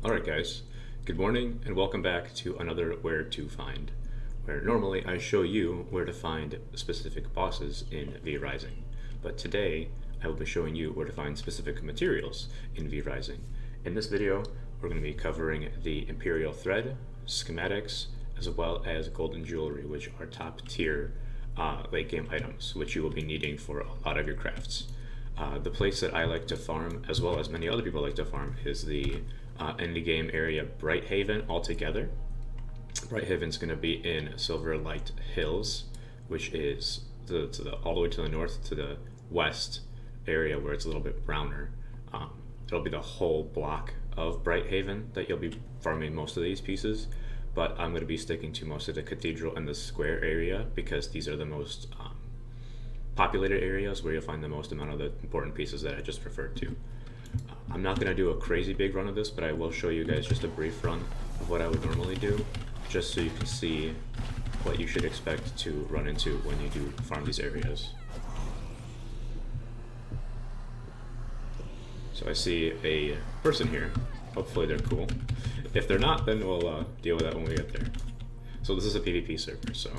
Alright guys, good morning and welcome back to another Where to Find, where normally I show you where to find specific bosses in V Rising, but today I will be showing you where to find specific materials in V Rising. In this video, we're going to be covering the Imperial thread, schematics, as well as golden jewelry, which are top tier late game items, which you will be needing for a lot of your crafts. The place that I like to farm, as well as many other people like to farm, is the end game area Brighthaven altogether. Brighthaven's going to be in Silverlight Hills, which is all the way to the north to the west area where it's a little bit browner. It'll be the whole block of Brighthaven that you'll be farming most of these pieces, but I'm going to be sticking to most of the cathedral and the square area because these are the most populated areas where you'll find the most amount of the important pieces that I just referred to. I'm not going to do a crazy big run of this, but I will show you guys just a brief run of what I would normally do, just so you can see what you should expect to run into when you do farm these areas. So I see a person here. Hopefully they're cool. If they're not, then we'll deal with that when we get there. So this is a PvP server, so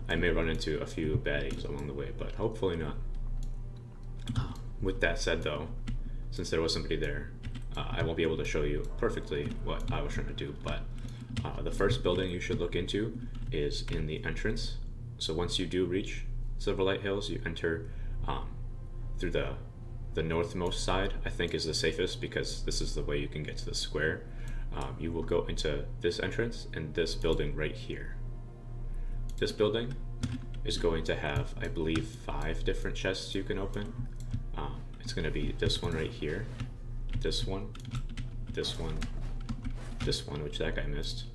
I may run into a few baddies along the way, but hopefully not. With that said though, since there was somebody there, I won't be able to show you perfectly what I was trying to do, but the first building you should look into is in the entrance. So once you do reach Silverlight Hills, you enter through the northmost side, I think is the safest because this is the way you can get to the square. You will go into this entrance and this building right here. This building is going to have, I believe, 5 different chests you can open. It's going to be this one right here, this one, this one, this one, which that guy missed.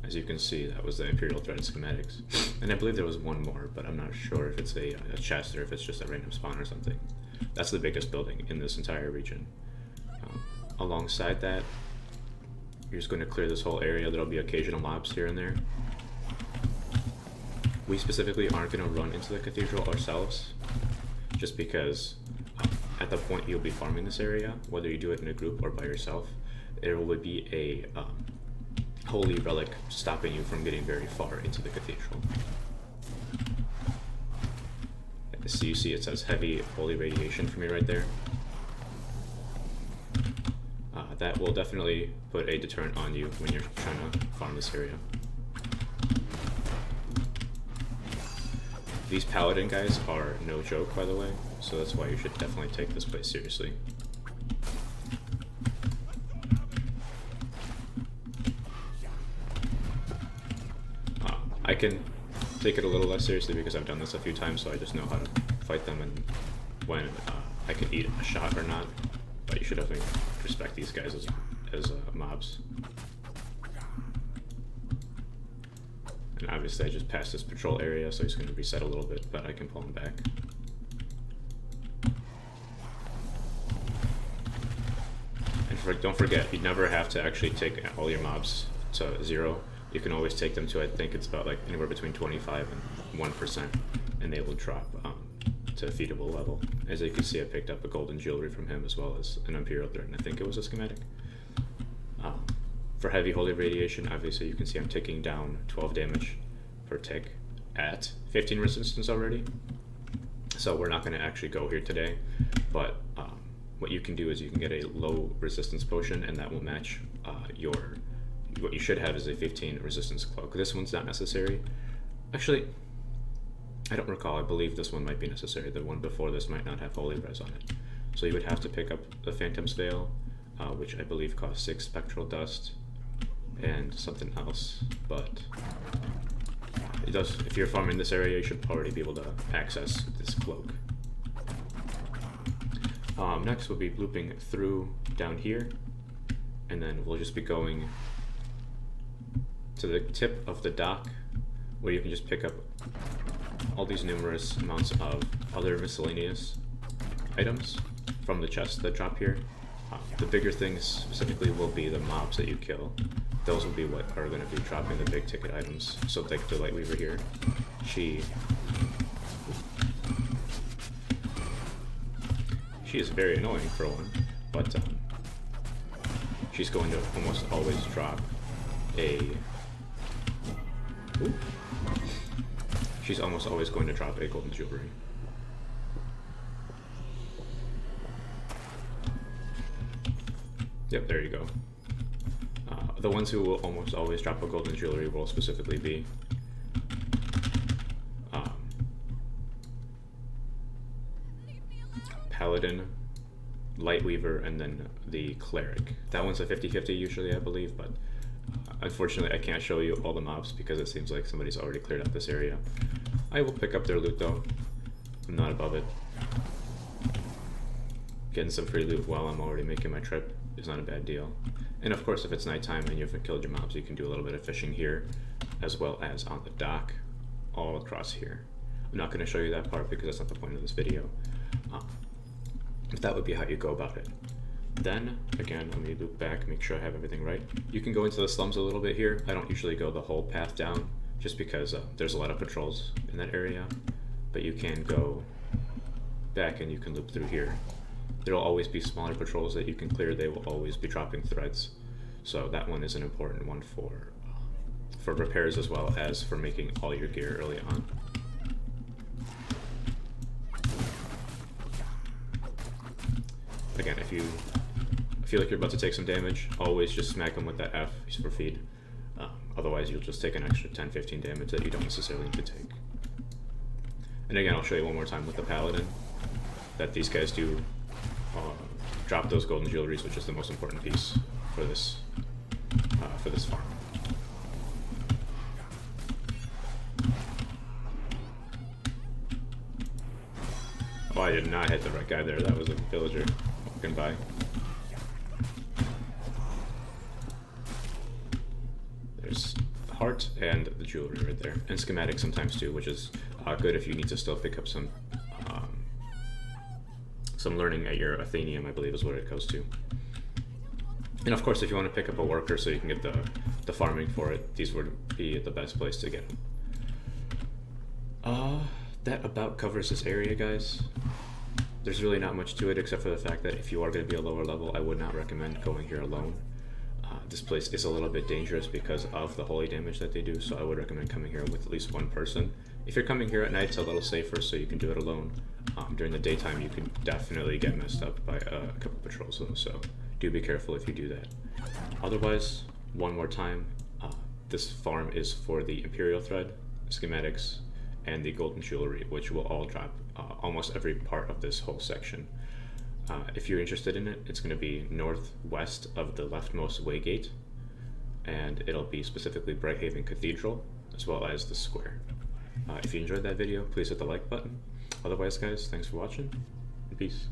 As you can see, that was the Imperial thread schematics. And I believe there was one more, but I'm not sure if it's a chest or if it's just a random spawn or something. That's the biggest building in this entire region. Alongside that, you're just going to clear this whole area. There'll be occasional mobs here and there. We specifically aren't going to run into the cathedral ourselves, just because at the point you'll be farming this area, whether you do it in a group or by yourself, there will be a holy relic stopping you from getting very far into the cathedral. So you see it says heavy holy radiation for me right there. That will definitely put a deterrent on you when you're trying to farm this area. These paladin guys are no joke, by the way, so that's why you should definitely take this place seriously. I can take it a little less seriously because I've done this a few times, so I just know how to fight them and when I can eat a shot or not, but you should definitely respect these guys as mobs. And obviously I just passed this patrol area, so he's going to reset a little bit, but I can pull him back. And don't forget, you never have to actually take all your mobs to 0. You can always take them to, I think it's about like anywhere between 25 and 1%, and they will drop to a feedable level. As you can see, I picked up a golden jewelry from him as well as an Imperial thread, and I think it was a schematic. For heavy holy radiation, obviously you can see I'm ticking down 12 damage per tick at 15 resistance already. So we're not going to actually go here today, but what you can do is you can get a low resistance potion, and that will match what you should have is a 15 resistance cloak. This one's not necessary. Actually, I don't recall. I believe this one might be necessary. The one before this might not have holy res on it. So you would have to pick up the Phantom's Veil, which I believe costs 6 spectral dust and something else, but it does. If you're farming this area, you should already be able to access this cloak. Next we'll be looping through down here, and then we'll just be going to the tip of the dock where you can just pick up all these numerous amounts of other miscellaneous items from the chests that drop here. The bigger things specifically will be the mobs that you kill. Those will be what are going to be dropping the big ticket items. So like the Lightweaver here, she is very annoying for one, but she's going to almost always drop a... Ooh. She's almost always going to drop a golden jewelry. Yep, there you go. The ones who will almost always drop a golden jewelry will specifically be Paladin, Lightweaver, and then the Cleric. That one's a 50-50 usually, I believe, but unfortunately I can't show you all the mobs because it seems like somebody's already cleared out this area. I will pick up their loot though. I'm not above it. Getting some free loot while I'm already making my trip is not a bad deal. And of course, if it's nighttime and you haven't killed your mobs, you can do a little bit of fishing here, as well as on the dock, all across here. I'm not going to show you that part because that's not the point of this video. But that would be how you go about it. Then, again, let me loop back, make sure I have everything right. You can go into the slums a little bit here. I don't usually go the whole path down, just because there's a lot of patrols in that area. But you can go back and you can loop through here. There will always be smaller patrols that you can clear. They will always be dropping threads. So that one is an important one for repairs as well as for making all your gear early on. Again, if you feel like you're about to take some damage, always just smack them with that F for feed. Otherwise, you'll just take an extra 10-15 damage that you don't necessarily need to take. And again, I'll show you one more time with the Paladin that these guys do drop those golden jewelries, which is the most important piece for this farm. Oh, I did not hit the right guy there. That was a villager walking by. There's the heart and the jewelry right there, and schematics sometimes too, which is good if you need to still pick up some learning at your Athenium, I believe is what it goes to. And of course, if you want to pick up a worker so you can get the farming for it, these would be the best place to get. That about covers this area, guys. There's really not much to it except for the fact that if you are going to be a lower level, I would not recommend going here alone. This place is a little bit dangerous because of the holy damage that they do, so I would recommend coming here with at least one person. If you're coming here at night, it's a little safer, so you can do it alone. During the daytime, you can definitely get messed up by a couple patrols, so do be careful if you do that. Otherwise, one more time, this farm is for the Imperial thread, schematics, and the golden jewelry, which will all drop almost every part of this whole section. If you're interested in it, it's going to be northwest of the leftmost waygate, and it'll be specifically Brighthaven Cathedral, as well as the square. If you enjoyed that video, please hit the like button. Otherwise, guys, thanks for watching, and peace.